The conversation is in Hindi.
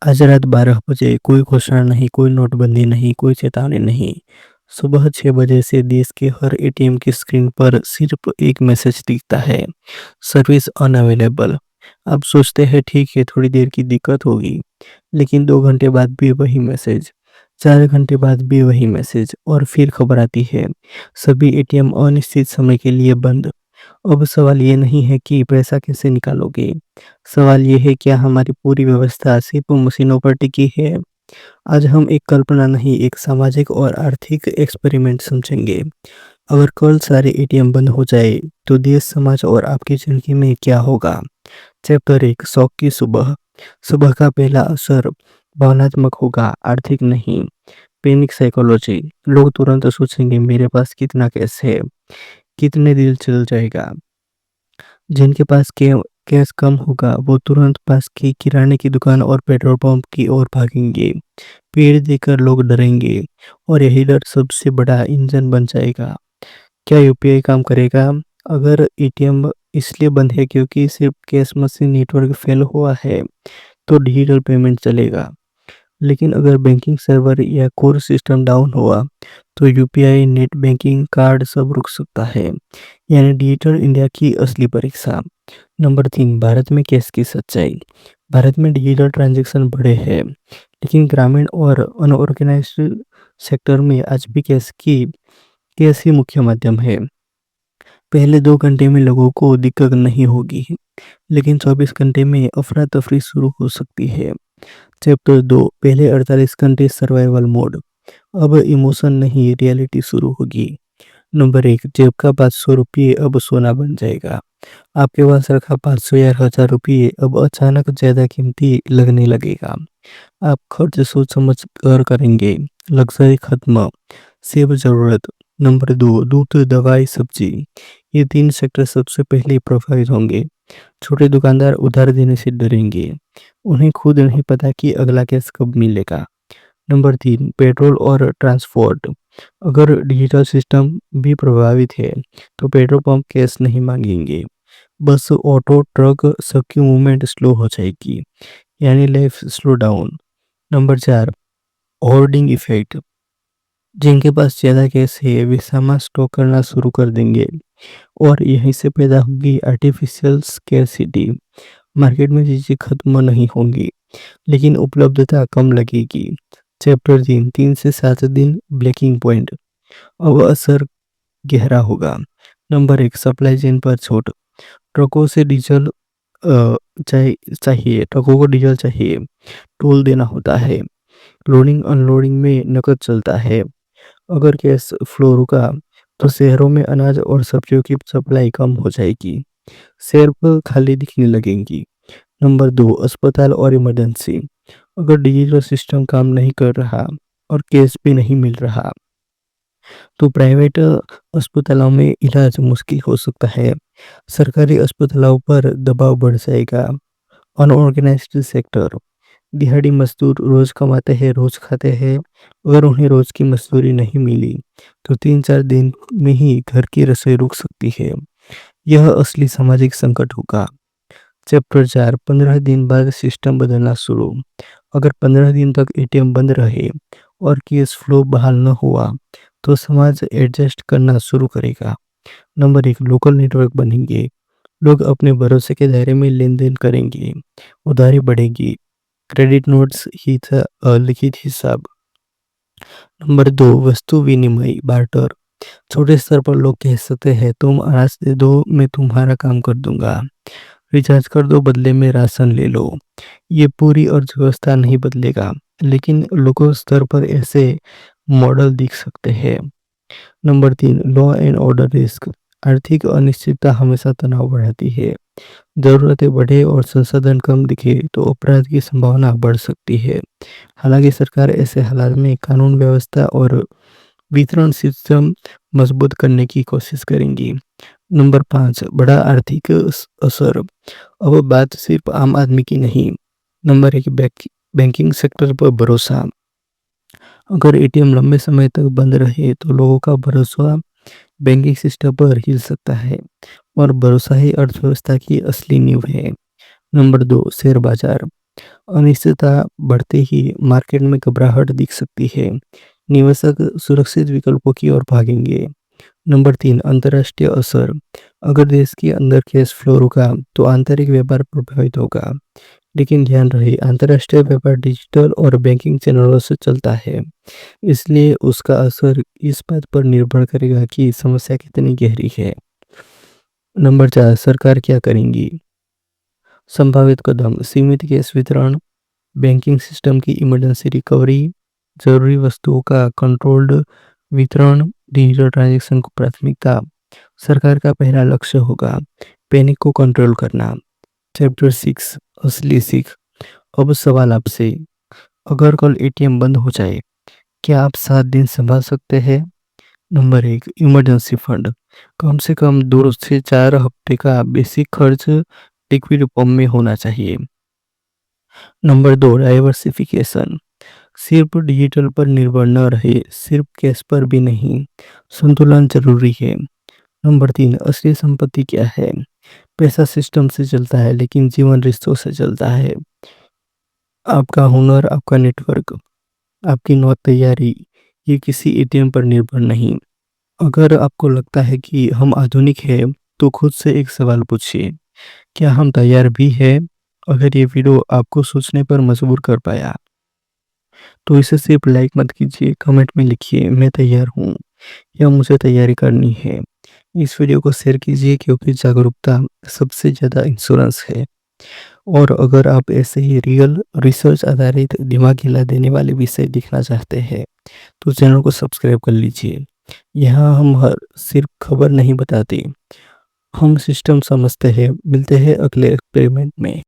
आज रात 12 बजे कोई घोषणा नहीं, कोई नोटबंदी नहीं, कोई चेतावनी नहीं। सुबह 6 बजे से देश के हर एटीएम की स्क्रीन पर सिर्फ एक मैसेज दिखता है, सर्विस अनअवेलेबल। आप सोचते हैं ठीक है थोड़ी देर की दिक्कत होगी, लेकिन 2 घंटे बाद भी वही मैसेज, 4 घंटे बाद भी वही मैसेज और फिर खबर आती है, सभी एटीएम अनिश्चित समय के लिए बंद। अब सवाल ये नहीं है कि पैसा कैसे निकालोगे, सवाल ये है क्या हमारी पूरी व्यवस्था सिर्फ मशीनों पर टिकी है? आज हम एक कल्पना नहीं, एक सामाजिक और आर्थिक एक्सपेरिमेंट समझेंगे। अगर कल सारे एटीएम बंद हो जाए, तो देश, समाज और आपकी जिंदगी में क्या होगा? चैप्टर 1, शौक की सुबह। सुबह का पहला असर भावनात्मक होगा, आर्थिक नहीं। Panic psychology. लोग तुरंत सोचेंगे मेरे पास कितना कैश है, कितने दिन चल जाएगा। जिनके पास कैश कम होगा वो तुरंत पास की किराने की दुकान और पेट्रोल पंप की ओर भागेंगे। भीड़ देखकर लोग डरेंगे और यही डर सबसे बड़ा इंजन बन जाएगा। क्या यूपीआई काम करेगा? अगर एटीएम इसलिए बंद है क्योंकि सिर्फ कैश मशीन नेटवर्क फेल हुआ है, तो डिजिटल पेमेंट चलेगा। लेकिन अगर बैंकिंग सर्वर या कोर सिस्टम डाउन हुआ, तो यूपीआई, नेट बैंकिंग, कार्ड सब रुक सकता है। यानी डिजिटल इंडिया की असली परीक्षा। नंबर 3, भारत में कैश की सच्चाई। भारत में डिजिटल ट्रांजैक्शन बढ़े हैं, लेकिन ग्रामीण और अनऑर्गेनाइज्ड सेक्टर में आज भी कैश ही मुख्य माध्यम है। पहले 2 घंटे में लोगों को दिक्कत नहीं होगी, लेकिन 24 घंटे में अफरा तफरी शुरू हो सकती है। चैप्टर 2, पहले 48 घंटे सर्वाइवल मोड। अब इमोशन नहीं, रियलिटी शुरू होगी। नंबर 1, जेब का 500 रुपये अब सोना बन जाएगा। आपके पास रखा 500 या 1000 रुपये अब अचानक ज़्यादा कीमती लगने लगेगा। आप खर्च सोच समझ कर करेंगे। लग्जरी खत्म, सिर्फ ज़रूरत। नंबर 2, दूध, दवाई, सब्जी। ये 3 सेक्टर सबसे पहले प्रभावित होंगे। छोटे दुकानदार उधार देने से डरेंगे। उन्हें खुद नहीं पता कि अगला कैश कब मिलेगा। नंबर 3, पेट्रोल और ट्रांसपोर्ट। अगर डिजिटल सिस्टम भी प्रभावित है, तो पेट्रोल पंप कैश नहीं मांगेंगे। बस, ऑटो, ट्रक सबकी मूवमेंट स्लो हो जाएगी, यानी life slow down. Number 4, hoarding effect. जिनके पास ज़्यादा कैश है वे सामान स्टॉक करना शुरू कर देंगे और यहीं से पैदा होगी आर्टिफिशियल स्कैरसिटी। मार्केट में चीज़ें खत्म नहीं होंगी, लेकिन उपलब्धता कम लगेगी। चैप्टर 3, 3 से 7 दिन ब्रेकिंग पॉइंट। अब असर गहरा होगा। नंबर 1, सप्लाई चेन पर छूट। ट्रकों से डीजल चाहिए, ट्रकों को डीजल चाहिए, टोल देना होता है, लोडिंग अनलोडिंग में नकद चलता है। अगर गैस फ्लो रुका, तो शहरों में अनाज और सब्जियों की सप्लाई कम हो जाएगी, शेल्फ खाली दिखने लगेंगी। नंबर 2, अस्पताल और इमरजेंसी। अगर डिजिटल सिस्टम काम नहीं कर रहा और कैश भी नहीं मिल रहा, तो प्राइवेट अस्पतालों में इलाज मुश्किल हो सकता है। सरकारी अस्पतालों पर दबाव बढ़ जाएगा। Unorganised sector. दिहाड़ी मजदूर रोज कमाते हैं, रोज खाते हैं। अगर उन्हें रोज की मजदूरी नहीं मिली, तो 3-4 दिन में ही घर की रसोई रुक सकती है। यह असली सामाजिक संकट होगा। चैप्टर 4, 15 दिन बाद सिस्टम बदलना शुरू। अगर 15 दिन तक एटीएम बंद रहे और कैश फ्लो बहाल न हुआ, तो समाज एडजस्ट करना शुरू करेगा। नंबर 1, लोकल नेटवर्क बनेंगे। लोग अपने भरोसे के दायरे में लेन देन करेंगे, उधारी बढ़ेगी, क्रेडिट नोट्स ही था, लिखित हिसाब। नंबर 2, वस्तु विनिमय, बार्टर। छोटे स्तर पर लोग कह सकते हैं तुम अनाज दे दो मैं तुम्हारा काम कर दूंगा, रिचार्ज कर दो बदले में राशन ले लो। ये पूरी अर्थव्यवस्था नहीं बदलेगा, लेकिन लोगों स्तर पर ऐसे मॉडल दिख सकते हैं। Number 3, law and order risk. आर्थिक अनिश्चितता हमेशा तनाव बढ़ाती है। ज़रूरतें बढ़े और संसाधन कम दिखे तो अपराध की संभावना बढ़ सकती है। हालांकि सरकार ऐसे हालात में कानून व्यवस्था और वितरण सिस्टम मजबूत करने की कोशिश करेंगी। नंबर 5, बड़ा आर्थिक असर। अब बात सिर्फ आम आदमी की नहीं। नंबर 1, बैंकिंग सेक्टर पर भरोसा। अगर एटीएम लंबे समय तक बंद रहे, तो लोगों का भरोसा बैंकिंग सिस्टम पर हिल सकता है और भरोसा ही अर्थव्यवस्था की असली नींव है। नंबर 2, शेयर बाजार। अनिश्चितता बढ़ते ही मार्केट में घबराहट दिख सकती है। निवेशक सुरक्षित विकल्पों की ओर भागेंगे। नंबर 3, अंतर्राष्ट्रीय असर। अगर देश के अंदर कैश फ्लो रुका तो आंतरिक व्यापार प्रभावित होगा। लेकिन ध्यान रहे, अंतर्राष्ट्रीय व्यापार डिजिटल और बैंकिंग चैनलों से चलता है, इसलिए उसका असर इस बात पर निर्भर करेगा कि समस्या कितनी गहरी है। नंबर 4, सरकार क्या करेंगी? संभावित कदम: सीमित कैश वितरण, बैंकिंग सिस्टम की इमरजेंसी रिकवरी, जरूरी वस्तुओं का कंट्रोल्ड वितरण, डिजिटल ट्रांजैक्शन को प्राथमिकता। सरकार का पहला लक्ष्य होगा पैनिक को कंट्रोल करना। चैप्टर 6, असली सीख। अब सवाल आपसे, अगर कल एटीएम बंद हो जाए, क्या आप 7 दिन संभाल सकते हैं? Number 1, emergency fund. कम से कम 2 से 4 हफ्ते का बेसिक खर्च लिक्विड फॉर्म में होना चाहिए। Number 2, diversification. सिर्फ डिजिटल पर निर्भर न रहे, सिर्फ कैश पर भी नहीं। संतुलन जरूरी है। नंबर 3, असली संपत्ति क्या है? पैसा सिस्टम से चलता है, लेकिन जीवन रिश्तों से चलता है। आपका हुनर, आपका नेटवर्क, आपकी नौत तैयारी, ये किसी एटीएम पर निर्भर नहीं। अगर आपको लगता है कि हम आधुनिक हैं, तो खुद से एक सवाल पूछिए, क्या हम तैयार भी हैं? अगर ये वीडियो आपको सोचने पर मजबूर कर पाया, तो इसे सिर्फ लाइक मत कीजिए, कमेंट में लिखिए मैं तैयार हूँ या मुझे तैयारी करनी है। इस वीडियो को शेयर कीजिए, क्योंकि जागरूकता सबसे ज़्यादा इंश्योरेंस है। और अगर आप ऐसे ही रियल रिसर्च आधारित दिमाग हिला देने वाले विषय देखना चाहते हैं, तो चैनल को सब्सक्राइब कर लीजिए। यहाँ हम हर सिर्फ खबर नहीं बताते, हम सिस्टम समझते हैं। मिलते हैं अगले एक्सपेरिमेंट में।